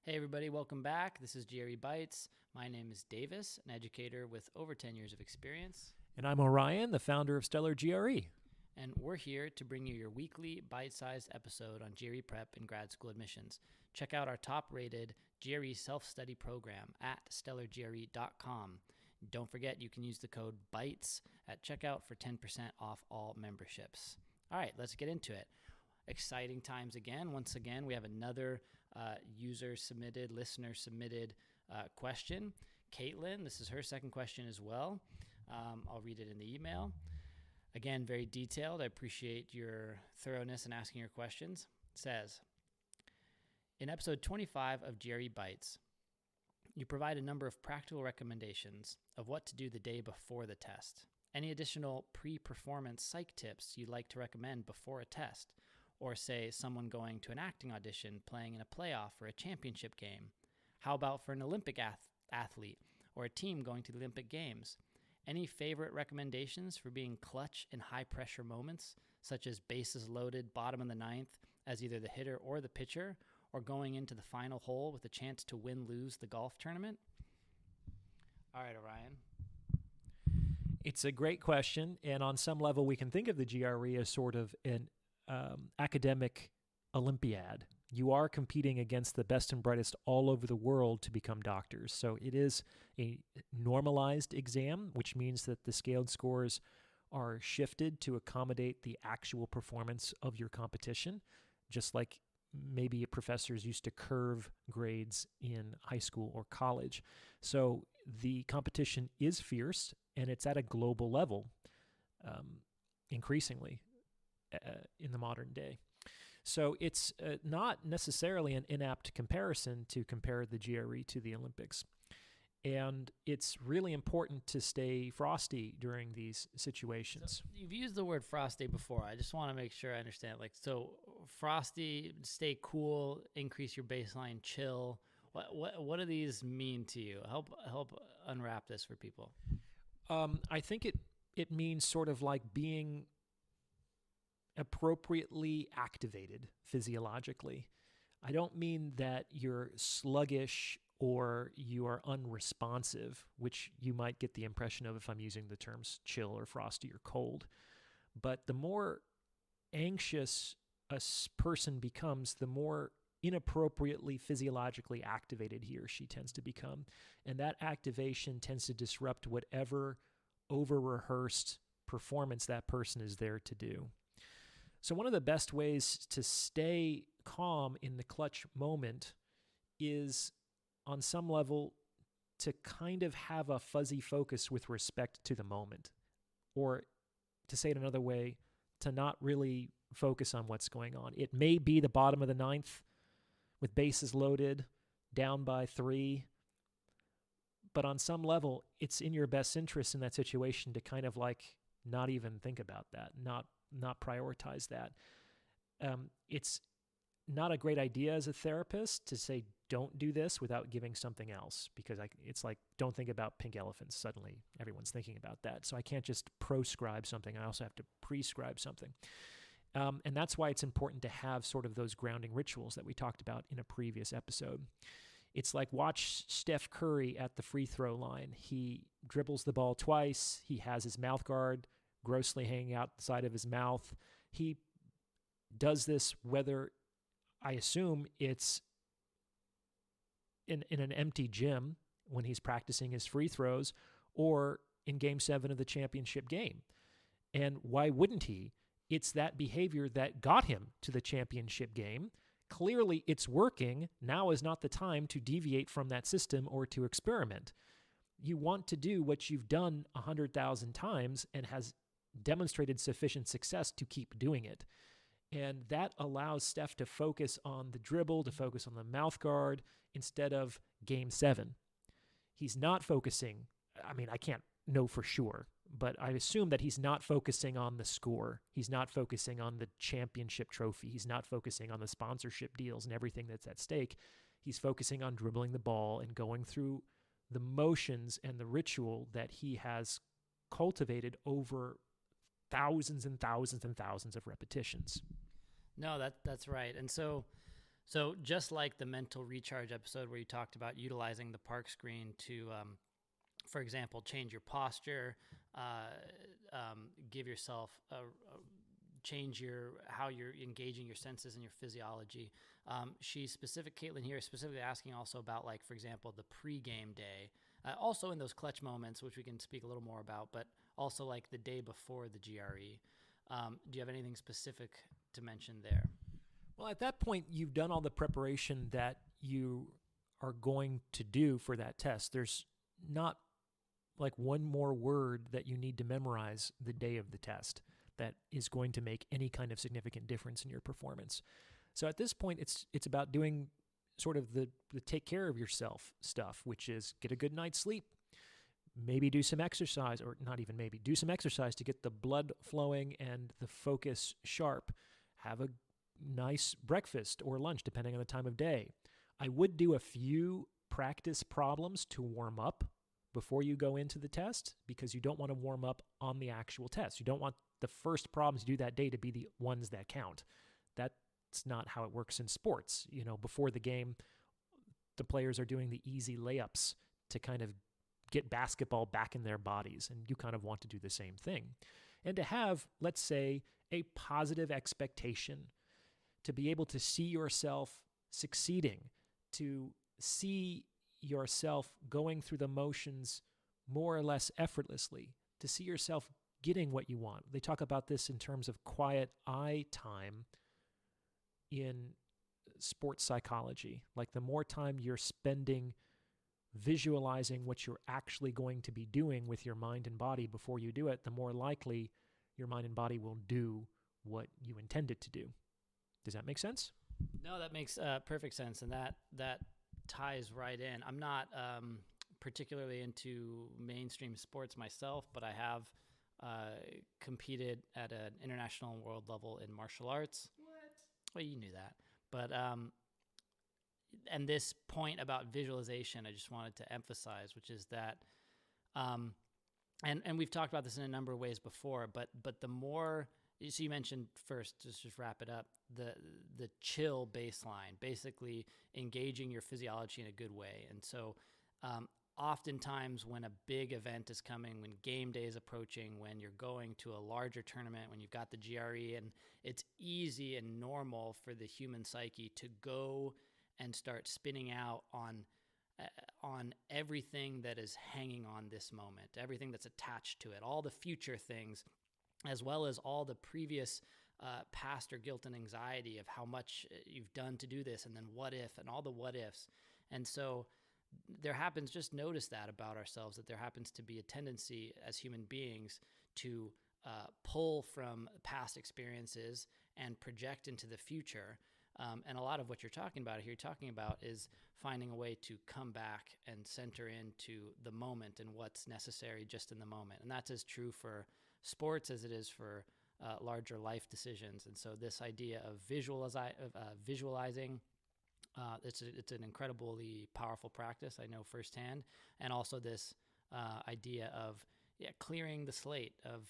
Hey everybody, welcome back. This is GRE Bites. My name is Davis, an educator with over 10 years of experience. And I'm Orion, the founder of Stellar GRE. And we're here to bring you your weekly bite-sized episode on GRE prep and grad school admissions. Check out our top-rated GRE self-study program at stellargre.com. Don't forget you can use the code BITES at checkout for 10% off all memberships. All right, let's get into it. Exciting times again. Once again, we have another user-submitted, listener-submitted question. Caitlin, this is her second question as well. I'll read it in the email. Again, very detailed. I appreciate your thoroughness in asking your questions. It says, in episode 25 of GRE Bites, you provide a number of practical recommendations of what to do the day before the test. Any additional pre-performance psych tips you'd like to recommend before a test? Or say someone going to an acting audition, playing in a playoff or a championship game. How about for an Olympic athlete or a team going to the Olympic Games? Any favorite recommendations for being clutch in high-pressure moments, such as bases loaded, bottom of the ninth, as either the hitter or the pitcher, or going into the final hole with a chance to win-lose the golf tournament? All right, Orion. It's a great question, and on some level we can think of the GRE as sort of an academic Olympiad. You are competing against the best and brightest all over the world to become doctors. So it is a normalized exam, which means that the scaled scores are shifted to accommodate the actual performance of your competition, just like maybe professors used to curve grades in high school or college. So the competition is fierce, and it's at a global level, increasingly. In the modern day. So it's not necessarily an inapt comparison to compare the GRE to the Olympics. And it's really important to stay frosty during these situations. So you've used the word frosty before. I just want to make sure I understand. So frosty, stay cool, increase your baseline, chill. What do these mean to you? Help unwrap this for people. I think it means sort of like being appropriately activated physiologically. I don't mean that you're sluggish or you are unresponsive, which you might get the impression of if I'm using the terms chill or frosty or cold. But the more anxious a person becomes, the more inappropriately physiologically activated he or she tends to become. And that activation tends to disrupt whatever over-rehearsed performance that person is there to do. So one of the best ways to stay calm in the clutch moment is, on some level, to kind of have a fuzzy focus with respect to the moment. Or, to say it another way, to not really focus on what's going on. It may be the bottom of the ninth with bases loaded, down by 3, but on some level, it's in your best interest in that situation to kind of like not even think about that, not prioritize that. It's not a great idea as a therapist to say, don't do this without giving something else, because it's like, don't think about pink elephants. Suddenly everyone's thinking about that. So I can't just proscribe something. I also have to prescribe something. And that's why it's important to have sort of those grounding rituals that we talked about in a previous episode. It's like watch Steph Curry at the free throw line. He dribbles the ball twice. He has his mouth guard grossly hanging out the side of his mouth. He does this whether, I assume, it's in an empty gym when he's practicing his free throws or in Game 7 of the championship game. And why wouldn't he? It's that behavior that got him to the championship game. Clearly, it's working. Now is not the time to deviate from that system or to experiment. You want to do what you've done 100,000 times and has demonstrated sufficient success to keep doing it. And that allows Steph to focus on the dribble, to focus on the mouth guard instead of Game 7. He's not focusing, I can't know for sure, but I assume that he's not focusing on the score. He's not focusing on the championship trophy. He's not focusing on the sponsorship deals and everything that's at stake. He's focusing on dribbling the ball and going through the motions and the ritual that he has cultivated over thousands and thousands and thousands of repetitions. No, that's right. And so So just like the mental recharge episode where you talked about utilizing the park screen to, for example, change your posture, give yourself change how you're engaging your senses and your physiology. Caitlin here is specifically asking also about, like, for example, the pre-game day, also in those clutch moments, which we can speak a little more about, but also like the day before the GRE. Do you have anything specific to mention there? Well, at that point, you've done all the preparation that you are going to do for that test. There's not like one more word that you need to memorize the day of the test that is going to make any kind of significant difference in your performance. So at this point, it's about doing sort of the take care of yourself stuff, which is get a good night's sleep, maybe do some exercise, or not even maybe, do some exercise to get the blood flowing and the focus sharp, have a nice breakfast or lunch, depending on the time of day. I would do a few practice problems to warm up before you go into the test, because you don't want to warm up on the actual test. You don't want the first problems you do that day to be the ones that count. That's not how it works in sports. Before the game, the players are doing the easy layups to kind of get basketball back in their bodies, and you kind of want to do the same thing. And to have, let's say, a positive expectation, to be able to see yourself succeeding, to see yourself going through the motions more or less effortlessly, to see yourself getting what you want. They talk about this in terms of quiet eye time in sports psychology. Like, the more time you're spending visualizing what you're actually going to be doing with your mind and body before you do it, the more likely your mind and body will do what you intend it to do. Does that make sense? No, that makes perfect sense, and that ties right in. I'm not particularly into mainstream sports myself, but I have competed at an international and world level in martial arts. What? Well, you knew that. But and this point about visualization, I just wanted to emphasize, which is that, and we've talked about this in a number of ways before, but the more, so you mentioned first, just wrap it up, the chill baseline, basically engaging your physiology in a good way. And so oftentimes when a big event is coming, when game day is approaching, when you're going to a larger tournament, when you've got the GRE, and it's easy and normal for the human psyche to go and start spinning out on everything that is hanging on this moment, everything that's attached to it, all the future things, as well as all the previous past or guilt and anxiety of how much you've done to do this, and then what if, and all the what ifs. And so there happens, just notice that about ourselves, that there happens to be a tendency as human beings to pull from past experiences and project into the future. And a lot of what you're talking about is finding a way to come back and center into the moment and what's necessary just in the moment. And that's as true for sports as it is for larger life decisions. And so this idea of visualizing, it's an incredibly powerful practice, I know firsthand. And also this idea of clearing the slate, of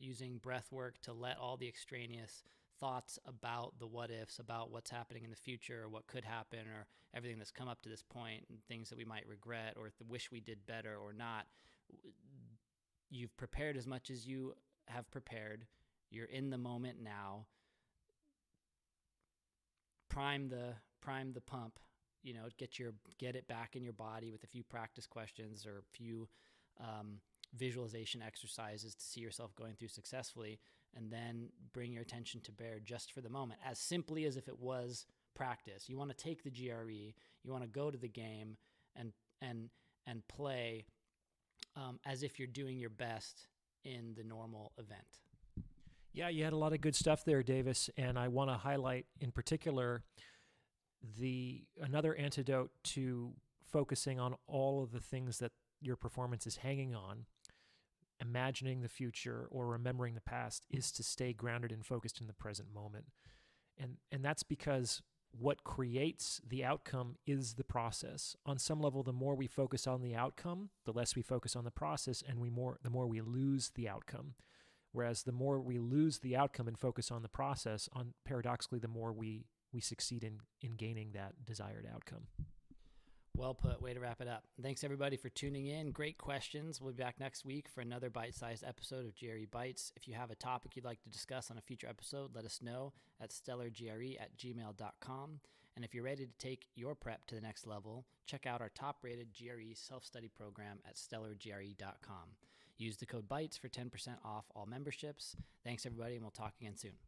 using breath work to let all the extraneous thoughts about the what ifs, about what's happening in the future, or what could happen, or everything that's come up to this point, and things that we might regret or wish we did better or not. You've prepared as much as you have prepared. You're in the moment now. Prime the pump, get it back in your body with a few practice questions or a few visualization exercises to see yourself going through successfully, and then bring your attention to bear just for the moment, as simply as if it was practice. You want to take the GRE, you want to go to the game and play as if you're doing your best in the normal event. Yeah, you had a lot of good stuff there, Davis, and I want to highlight in particular another antidote to focusing on all of the things that your performance is hanging on, imagining the future or remembering the past, is to stay grounded and focused in the present moment. And that's because what creates the outcome is the process. On some level, the more we focus on the outcome, the less we focus on the process, and the more we lose the outcome. Whereas the more we lose the outcome and focus on the process, paradoxically, the more we we succeed in gaining that desired outcome. Well put. Way to wrap it up. Thanks, everybody, for tuning in. Great questions. We'll be back next week for another bite-sized episode of GRE Bites. If you have a topic you'd like to discuss on a future episode, let us know at stellargre@gmail.com. And if you're ready to take your prep to the next level, check out our top-rated GRE self-study program at stellargre.com. Use the code BITES for 10% off all memberships. Thanks, everybody, and we'll talk again soon.